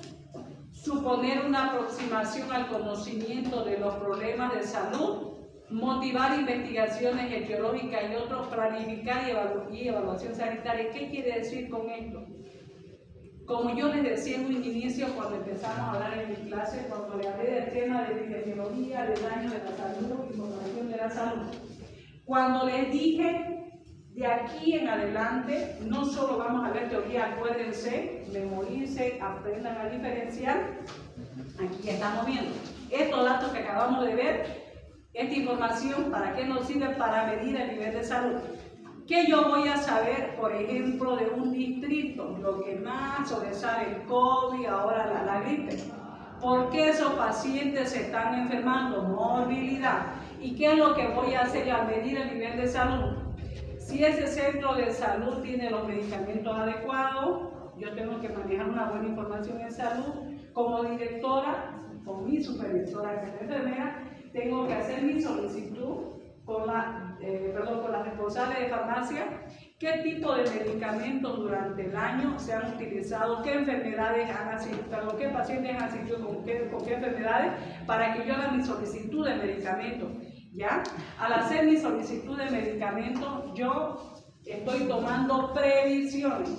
suponer una aproximación al conocimiento de los problemas de salud, motivar investigaciones etiológicas y otros, planificar y evaluación sanitaria. ¿Qué quiere decir con esto? Como yo les decía en un inicio, cuando empezamos a hablar en mi clase, cuando le hablé del tema de epidemiología, del daño de la salud, información de la salud, cuando les dije De aquí en adelante, no solo vamos a ver teoría, acuérdense, memoricen, aprendan a diferenciar. Aquí estamos viendo estos datos que acabamos de ver, esta información, ¿para qué nos sirve? Para medir el nivel de salud. ¿Qué yo voy a saber, por ejemplo, de un distrito? Lo que más sobresale el COVID, ahora la gripe. ¿Por qué esos pacientes se están enfermando? Morbilidad. ¿Y qué es lo que voy a hacer al medir el nivel de salud? Si ese centro de salud tiene los medicamentos adecuados, yo tengo que manejar una buena información en salud. Como directora, con mi supervisora que es enfermera, tengo que hacer mi solicitud con la responsable de farmacia, qué tipo de medicamentos durante el año se han utilizado, qué enfermedades han asistido, qué pacientes han asistido con qué enfermedades, para que yo haga mi solicitud de medicamentos. ¿Ya? Al hacer mi solicitud de medicamentos, yo estoy tomando previsiones.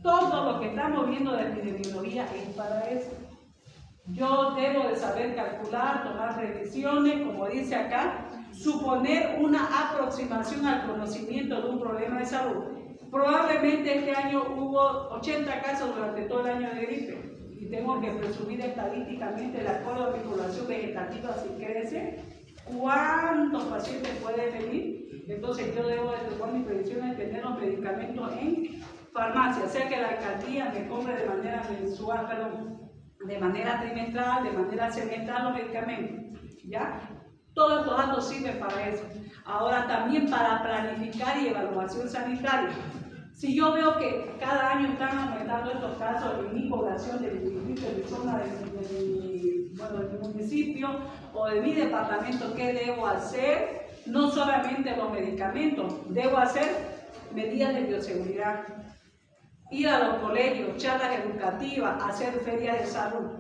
Todo lo que estamos viendo de epidemiología es para eso. Yo debo de saber calcular, tomar previsiones, como dice acá, suponer una aproximación al conocimiento de un problema de salud. Probablemente este año hubo 80 casos durante todo el año de gripe y tengo que presumir estadísticamente, de acuerdo a mi población vegetativa, si crece, cuántos pacientes pueden venir. Entonces yo debo de tomar mis previsiones de tener los medicamentos en farmacia, sea que la alcaldía me compre de manera mensual, de manera trimestral, de manera semestral los medicamentos, ¿ya? Todos estos datos sirven para eso. Ahora también para planificar y evaluación sanitaria. Si yo veo que cada año están aumentando estos casos en mi población, de mi zona, de mi municipio o de mi departamento, ¿qué debo hacer? No solamente los medicamentos, debo hacer medidas de bioseguridad. Ir a los colegios, charlas educativas, hacer ferias de salud.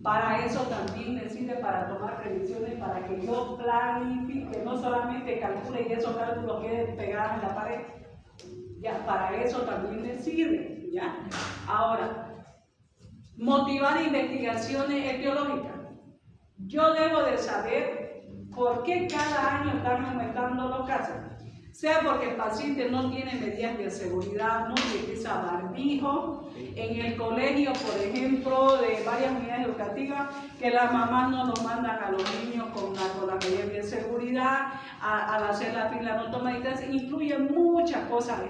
Para eso también me sirve, para tomar previsiones, para que yo planifique, no solamente calcule y esos cálculos queden pegados en la pared. Ya, para eso también me sirve, ¿ya? Ahora, motivar investigaciones etiológicas. Yo debo de saber por qué cada año están aumentando los casos. Sea porque el paciente no tiene medidas de seguridad, no utiliza barbijo. En el colegio, por ejemplo, de varias unidades educativas, que las mamás no nos mandan a los niños con las medidas de seguridad, al hacer la fila no toma distancia, influyen muchas cosas.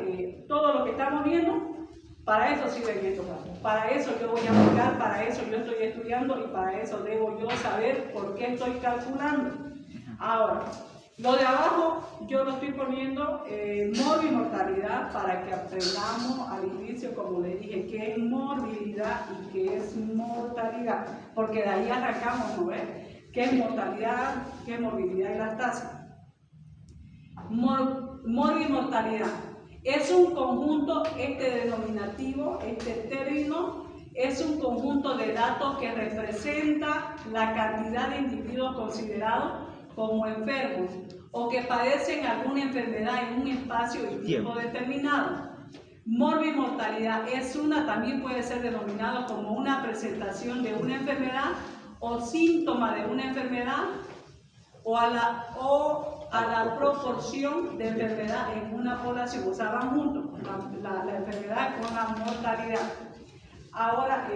Todo lo que estamos viendo, para eso sirven estos datos. Para eso yo voy a aplicar, para eso yo estoy estudiando y para eso debo yo saber por qué estoy calculando. Ahora, lo de abajo yo lo estoy poniendo morbimortalidad, para que aprendamos al inicio, como le dije, qué es morbilidad y qué es mortalidad, porque de ahí arrancamos, ¿no ves? ¿Qué es mortalidad, qué es morbilidad y las tasas? Morbimortalidad es un conjunto, denominativo, término, es un conjunto de datos que representa la cantidad de individuos considerados como enfermos o que padecen alguna enfermedad en un espacio y tiempo determinado. Morbimortalidad también puede ser denominado como una presentación de una enfermedad o síntoma de una enfermedad o a la proporción de enfermedad en una población, o sea, van juntos, la enfermedad con la mortalidad. Ahora,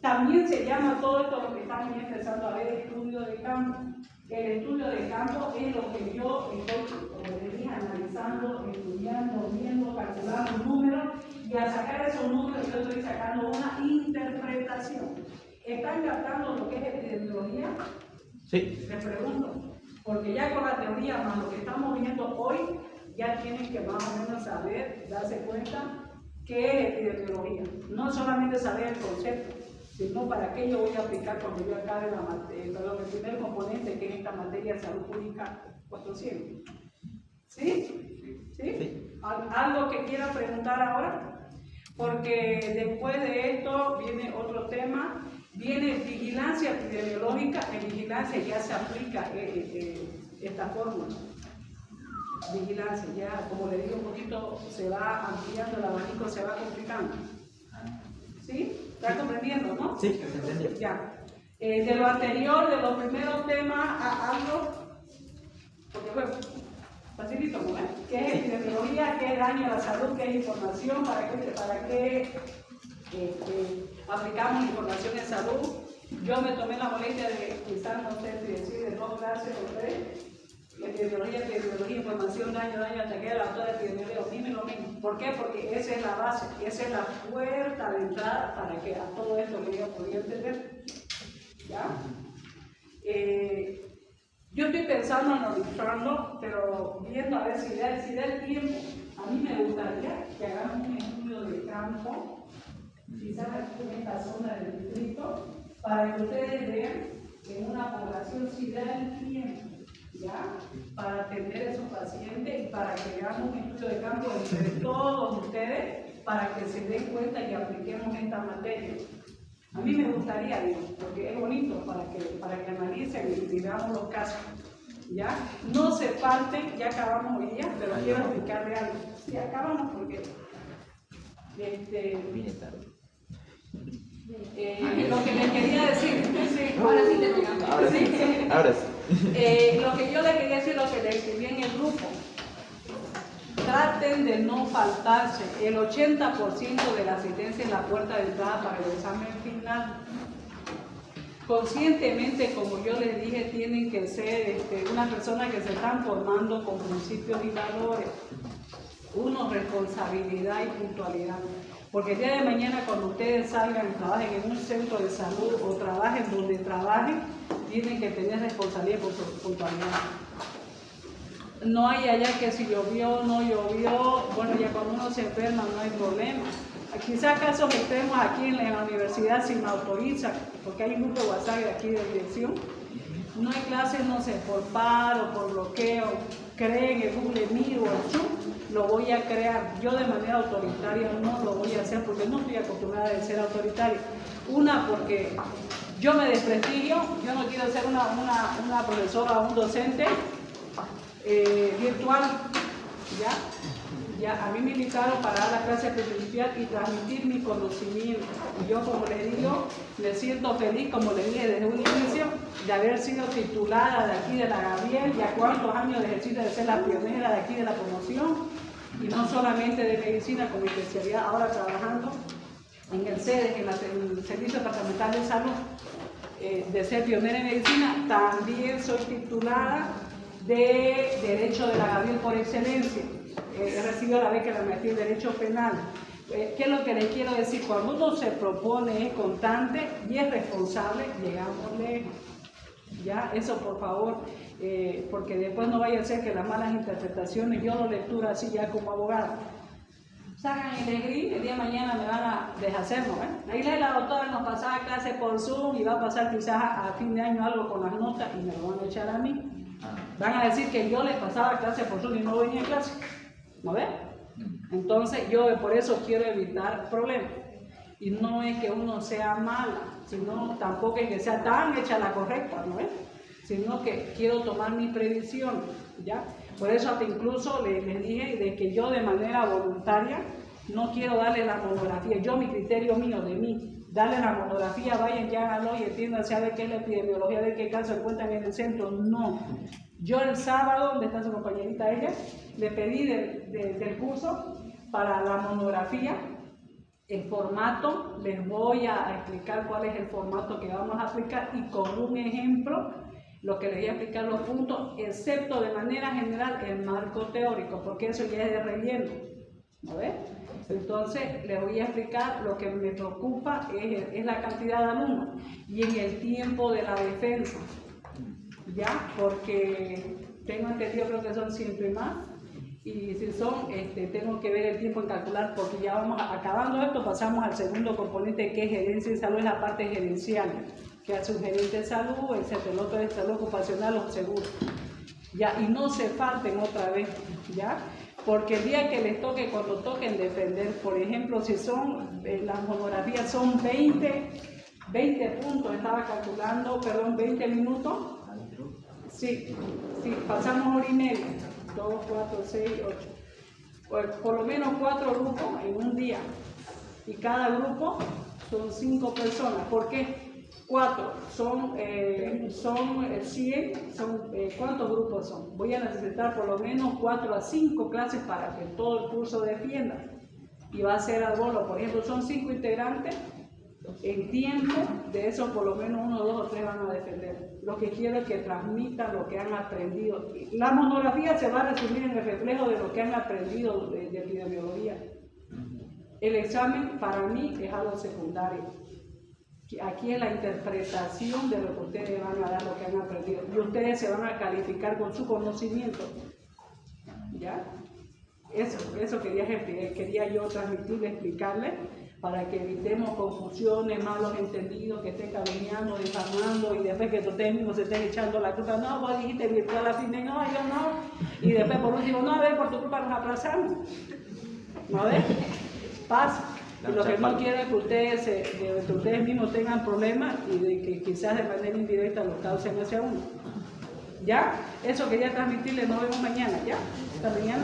también se llama todo esto lo que estamos empezando a ver estudio de campo. El estudio de campo es lo que yo estoy, como les dije, analizando, estudiando, viendo, calculando números, y al sacar esos números yo estoy sacando una interpretación. ¿Están captando lo que es epidemiología? Sí. Les pregunto, porque ya con la teoría más lo que estamos viendo hoy, ya tienen que más o menos saber, darse cuenta qué es epidemiología. No solamente saber el concepto, sino para qué yo voy a aplicar cuando yo acabe el primer componente, que es esta materia de salud pública 400. ¿Sí? ¿Sí? ¿Algo que quiera preguntar ahora? Porque después de esto viene otro tema, viene vigilancia epidemiológica. En vigilancia ya se aplica esta fórmula. Vigilancia, ya como le digo un poquito, se va ampliando el abanico, se va complicando. ¿Sí? ¿Está comprendiendo, no? Sí, entendí. Ya. De lo anterior, de los primeros temas, algo, porque bueno, facilito. librito, ¿no? ¿Qué es epidemiología? ¿Qué es daño a la salud? ¿Qué es información? ¿Para qué aplicamos información en salud? Yo me tomé la molestia de, quizás no sé si decir, de 2 clases o 3, epidemiología, información, daño, hasta que la doctora de epidemiología, dime lo mismo. ¿Por qué? Porque esa es la base, esa es la puerta de entrada para que a todo esto le haya podido entender. ¿Ya? Yo estoy pensando, analizando, pero viendo a ver si da el tiempo. A mí me gustaría que hagamos un estudio de campo, quizás aquí en esta zona del distrito, para que ustedes vean que en una población si da el tiempo, ¿ya? Para atender a esos pacientes y para que hagamos un estudio de campo entre todos ustedes para que se den cuenta y apliquemos esta materia. A mí me gustaría, digo, porque es bonito para que analicen y veamos los casos. ¿Ya? No se falten, ya acabamos hoy día, pero quiero explicarle algo. Sí, acabamos porque Vine tarde. lo que les quería decir, sí, Ahora sí terminamos. Ahora sí. lo que yo les quería decir, lo que les escribí en el grupo, traten de no faltarse. El 80% de la asistencia en la puerta de entrada para el examen final. Conscientemente, como yo les dije, tienen que ser unas personas que se están formando con principios y valores. Uno, responsabilidad y puntualidad. Porque el día de mañana, cuando ustedes salgan y trabajen en un centro de salud o trabajen donde trabajen, tienen que tener responsabilidad por su puntualidad. No hay allá que si llovió, no llovió, bueno, ya cuando uno se enferma no hay problema. Quizás casos extremos aquí en la universidad si me autorizan, porque hay un grupo de WhatsApp de aquí de dirección. No hay clases, no sé, por paro, por bloqueo, creen en Google Meet o el Zoom, lo voy a crear. Yo de manera autoritaria no lo voy a hacer porque no estoy acostumbrada a ser autoritaria. Una, porque yo me desprestigio, yo no quiero ser una profesora o un docente virtual, ¿ya? Ya, a mí me invitaron para dar la clase presencial y transmitir mi conocimiento. Y yo, como les digo, me siento feliz, como les dije desde un inicio, de haber sido titulada de aquí de la Gabriel, ya cuántos años de ejercicio de ser la pionera de aquí de la promoción, y no solamente de medicina como especialidad, ahora trabajando en el SEDES, en el Servicio Departamental de Salud, de ser pionera en medicina, también soy titulada de Derecho de la Gabriel por excelencia. He recibido la beca de la maestría en Derecho Penal. ¿Qué es lo que les quiero decir? Cuando uno se propone, es constante y es responsable, llegamos lejos. ¿Ya? Eso, por favor, porque después no vaya a ser que las malas interpretaciones, yo lo lectura así ya como abogada. Sacan el degree, el día de mañana me van a deshacernos. Ahí la doctora nos pasaba clase por Zoom y va a pasar quizás a fin de año algo con las notas y me lo van a echar a mí. Van a decir que yo les pasaba clase por Zoom y no venía a clase. ¿No ves? Entonces yo por eso quiero evitar problemas. Y no es que uno sea mala, sino tampoco es que sea tan hecha la correcta, ¿no ves? Sino que quiero tomar mis previsiones, ¿ya? Por eso hasta incluso les dije de que yo de manera voluntaria no quiero darle la monografía. Yo, mi criterio mío, de mí, darle la monografía, vayan, ya háganlo y entiendan, saben qué es la epidemiología, de qué caso se encuentran en el centro. No. Yo el sábado, donde está su compañerita ella, le pedí del curso para la monografía el formato. Les voy a explicar cuál es el formato que vamos a aplicar y con un ejemplo lo que les voy a explicar los puntos, excepto de manera general el marco teórico, porque eso ya es de relleno. ¿No ves? Entonces les voy a explicar lo que me preocupa es la cantidad de alumnos y en el tiempo de la defensa. Ya, porque tengo entendido, creo que son 100 y más, y si son, tengo que ver el tiempo en calcular, porque ya vamos acabando esto, pasamos al segundo componente que es gerencia de salud, es la parte gerencial, que hace un gerente de salud, etc. El otro es salud ocupacional o seguro. Ya, y no se falten otra vez, ya, porque el día que les toque, cuando toquen defender, por ejemplo, si son, las monografías son 20 puntos, estaba calculando, perdón, 20 minutos. Sí, pasamos hora y media, 2, 4, 6, 8. Por lo menos 4 grupos en un día. Y cada grupo son 5 personas. ¿Por qué? 4, son 100, ¿cuántos grupos son? Voy a necesitar por lo menos 4 a 5 clases para que todo el curso defienda. Y va a ser al bolo, por ejemplo, son 5 integrantes, en tiempo, de eso por lo menos 1, 2 o 3 van a defender. Lo que quiero es que transmitan lo que han aprendido. La monografía se va a resumir en el reflejo de lo que han aprendido de epidemiología. El examen para mí es algo secundario. Aquí es la interpretación de lo que ustedes van a dar, lo que han aprendido. Y ustedes se van a calificar con su conocimiento. ¿Ya? Eso quería yo transmitirle, explicarle, para que evitemos confusiones, malos entendidos, que estén calumniando, difamando, y después que ustedes mismos se estén echando la culpa. No, vos dijiste virtual a fin de, no, yo no. Y después por último, no, a ver, por tu culpa nos aplazamos. ¿No ves? Pasa. Y lo que no quiero es que ustedes mismos tengan problemas y de que quizás de manera indirecta lo causen hacia uno. ¿Ya? Eso quería transmitirles, nos vemos mañana, ¿ya? Hasta mañana.